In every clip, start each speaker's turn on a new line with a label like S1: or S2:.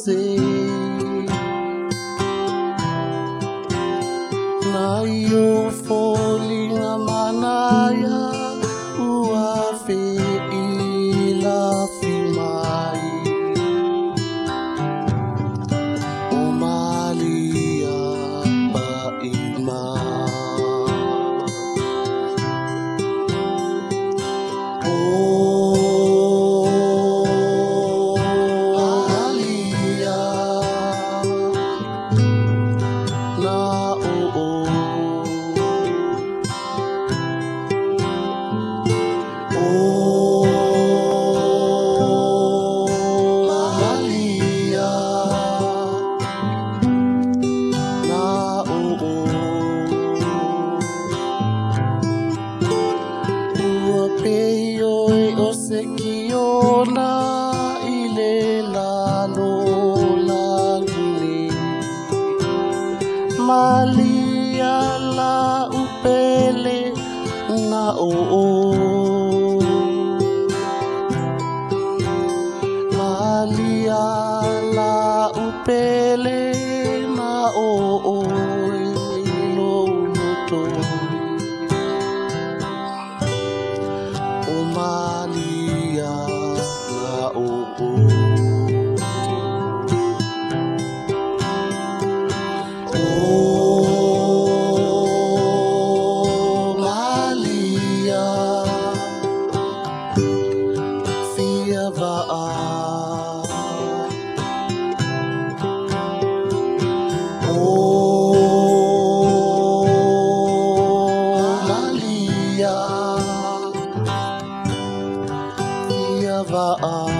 S1: se na yo foli nga manaya ua fe ila fimai o Malia ba ima Kiona ile lalo langini Malia la upele na Malia la upele na ilo luto Malia na Malia fia va Malia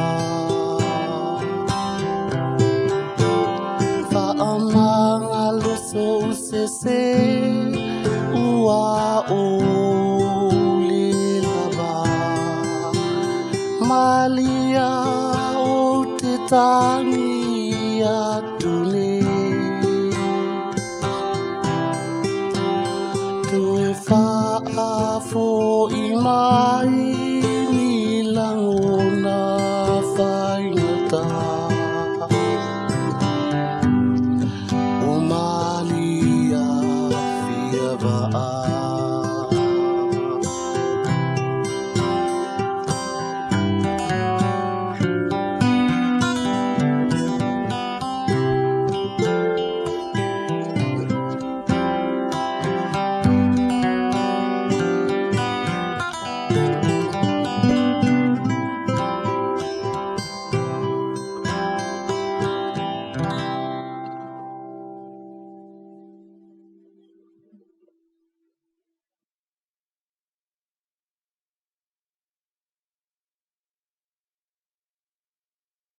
S1: Faamanga luso usese ua ulilaba Malia o te tangi atune Tue faafo imai nilangona fainata O Malia fia va